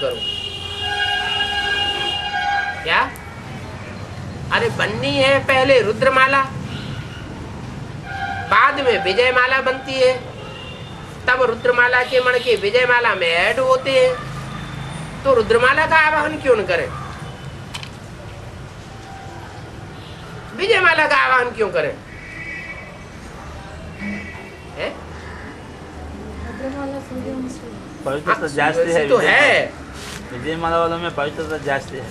करो क्या? अरे बननी है पहले रुद्रमाला, बाद में विजयमाला बनती है, तब रुद्रमाला के मण के विजयमाला में ऐड होते हैं। तो रुद्रमाला का आवाहन क्यों न करें? विजयमाला का आवाहन क्यों करें? पवित्रता जास्ती है तो है विजयमाला वालों में पवित्रता जास्ती है।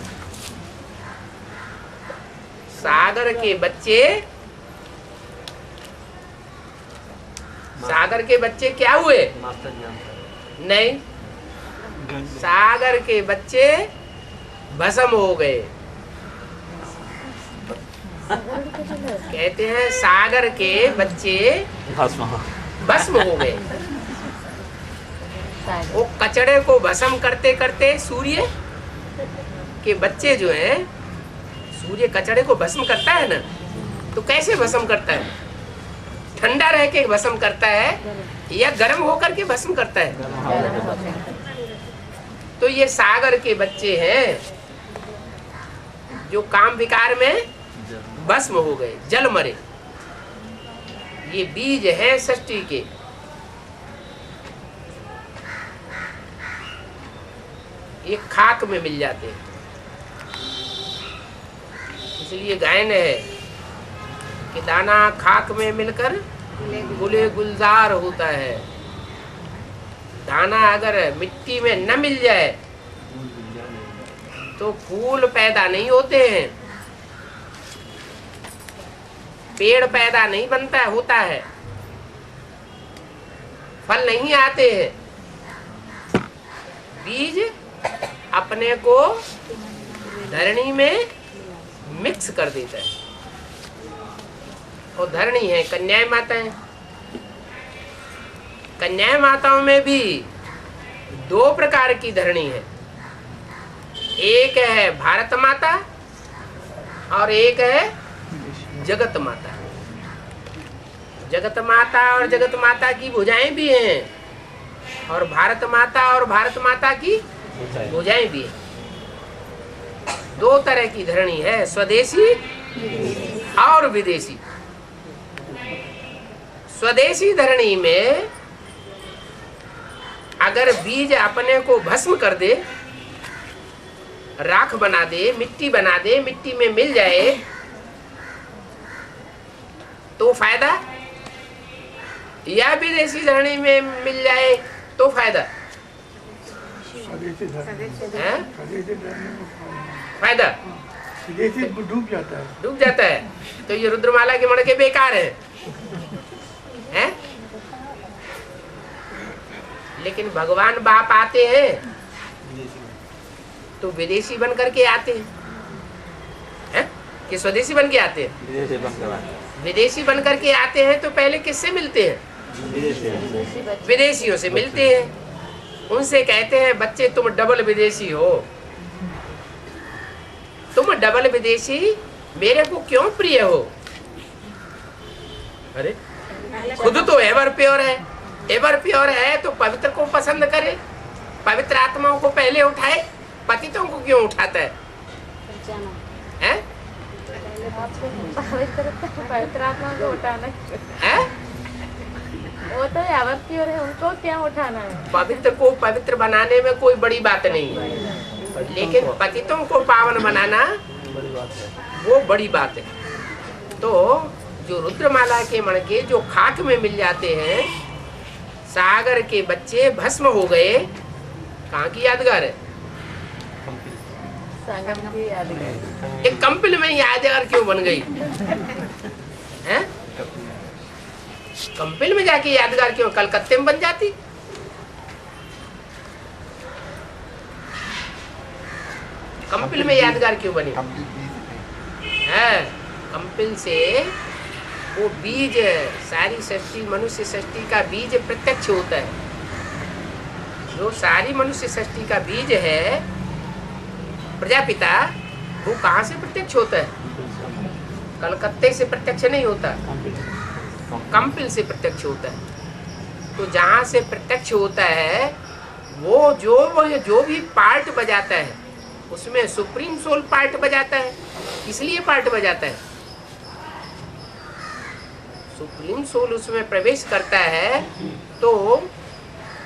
सागर के बच्चे, सागर के बच्चे क्या हुए? नहीं, सागर के बच्चे भस्म हो गए। कहते हैं सागर के बच्चे भस्म हो गए। वो कचड़े को भस्म करते करते सूर्य के बच्चे जो हैं, सूर्य कचड़े को भस्म करता है ना, तो कैसे भस्म करता है? ठंडा रह के भस्म करता है या गर्म होकर के भस्म करता है? तो ये सागर के बच्चे हैं जो काम विकार में भस्म हो गए, जल मरे। ये बीज है सृष्टि के। ये खाक में मिल जाते हैं। इसलिए गायन है कि दाना खाक में मिलकर गुले गुलजार होता है। दाना अगर मिट्टी में न मिल जाए तो फूल पैदा नहीं होते हैं, पेड़ पैदा नहीं बनता होता है, फल नहीं आते हैं। बीज अपने को धरणी में मिक्स कर देता है। और धरणी है कन्याएं माताएं। कन्याएं माताओं में भी दो प्रकार की धरणी है। एक है भारत माता और एक है जगत माता। जगत माता और जगत माता की भुजाएं भी हैं और भारत माता और भारत माता की भुजाएं भी हैं। दो तरह की धरणी है, स्वदेशी और विदेशी। स्वदेशी धरणी में अगर बीज अपने को भस्म कर दे, राख बना दे, मिट्टी बना दे, मिट्टी में मिल जाए तो फायदा, या विदेशी धरणी में मिल जाए तो फायदा है? फायदा डूब जाता है, डूब जाता है। तो ये रुद्रमाला के मणके बेकार है, हैं? लेकिन भगवान बाप आते हैं तो विदेशी बन करके आते हैं, कि स्वदेशी बन के आते हैं? विदेशी बन करके आते हैं तो पहले किससे मिलते हैं? विदेशियों से मिलते हैं। उनसे कहते हैं बच्चे तुम डबल विदेशी हो, तुम डबल विदेशी मेरे को क्यों प्रिय हो? अरे खुद तो एवर प्योर है, एवर प्योर है तो पवित्र को पसंद करे, पवित्र आत्माओं को पहले उठाए, पतितों को क्यों उठाता है? हैं? पवित्र आत्मा को उठाना हैं? वो तो एवर प्योर है, उनको क्या उठाना है? पवित्र को पवित्र बनाने में कोई बड़ी बात नहीं है, लेकिन पतितों को पावन बनाना वो बड़ी बात है। तो जो रुद्रमाला के मणके जो खाक में मिल जाते हैं, सागर के बच्चे भस्म हो गए। कहाँ की यादगार है? संगम की यादगार। एक कंपिल में यादगार क्यों बन गई हैं? कंपिल में जाके यादगार क्यों कलकत्ते में बन जाती? कंपिल में यादगार क्यों बनी है? कंपिल से वो बीज, सारी सृष्टि, मनुष्य सृष्टि का बीज प्रत्यक्ष होता है। जो सारी मनुष्य सृष्टि का बीज है प्रजापिता, वो कहाँ से प्रत्यक्ष होता है? कलकत्ते से प्रत्यक्ष नहीं होता, कंपिल से प्रत्यक्ष होता है। तो जहाँ से प्रत्यक्ष होता है वो जो भी पार्ट बजाता है उसमें सुप्रीम सोल पार्ट बजाता है। इसलिए पार्ट बजाता है, सुप्रीम सोल उसमें प्रवेश करता है। तो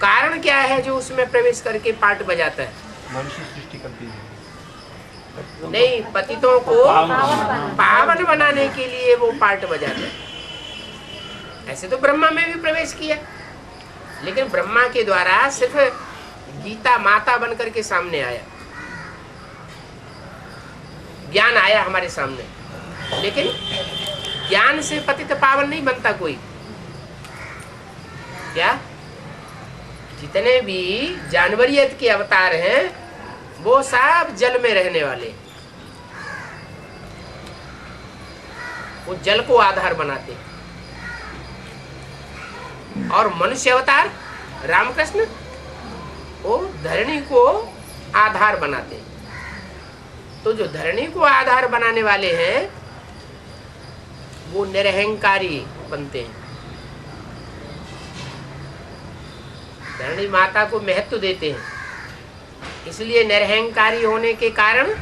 कारण क्या है जो उसमें प्रवेश करके पार्ट बजाता है? मनुष्य सृष्टि करती है। नहीं, पतितों को पावन बनाने के लिए वो पार्ट बजाता है। ऐसे तो ब्रह्मा में भी प्रवेश किया, लेकिन ब्रह्मा के द्वारा सिर्फ गीता माता बनकर के सामने आया, ज्ञान आया हमारे सामने, लेकिन ज्ञान से पतित पावन नहीं बनता कोई। क्या? जितने भी जानवरियत के अवतार हैं वो सब जल में रहने वाले, वो जल को आधार बनाते। और मनुष्य अवतार रामकृष्ण वो धरणी को आधार बनाते। तो जो धरणी को आधार बनाने वाले हैं वो निरहंकारी बनते हैं, धरणी माता को महत्व देते हैं। इसलिए निरहंकारी होने के कारण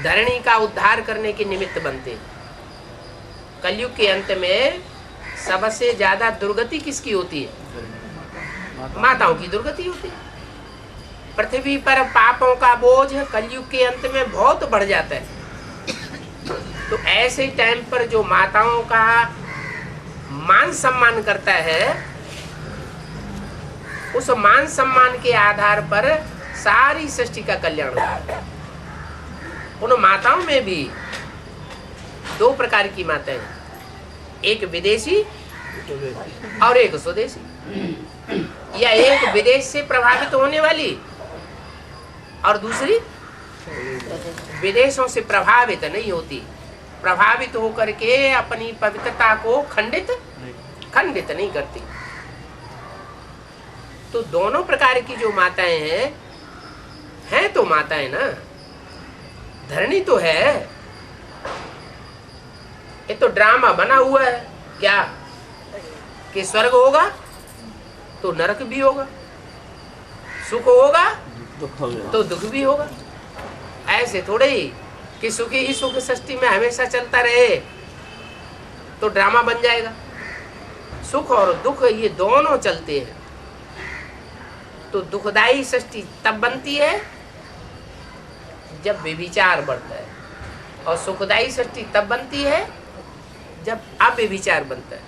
धरणी का उद्धार करने के निमित्त बनते हैं। कलयुग के अंत में सबसे ज्यादा दुर्गति किसकी होती है? माताओं की दुर्गति होती है। पृथ्वी पर पापों का बोझ कलयुग के अंत में बहुत बढ़ जाता है। तो ऐसे टाइम पर जो माताओं का मान सम्मान करता है, उस मान सम्मान के आधार पर सारी सृष्टि का कल्याण होता है। उन माताओं में भी दो प्रकार की माताएं हैं, एक विदेशी और एक स्वदेशी। या एक विदेश से प्रभावित होने वाली और दूसरी विदेशों से प्रभावित नहीं होती, प्रभावित होकर के अपनी पवित्रता को खंडित नहीं करती। तो दोनों प्रकार की जो माताएं हैं तो माताएं ना, धरणी तो है। ये तो ड्रामा बना हुआ है क्या कि स्वर्ग होगा तो नरक भी होगा, सुख होगा तो दुख भी होगा। ऐसे थोड़े ही कि सुख ही सुख सृष्टि में हमेशा चलता रहे तो ड्रामा बन जाएगा। सुख और दुख ये दोनों चलते हैं। तो दुखदाई सृष्टि तब बनती है जब व्यभिचार बढ़ता है, और सुखदाई सृष्टि तब बनती है जब अव्यभिचार बनता है।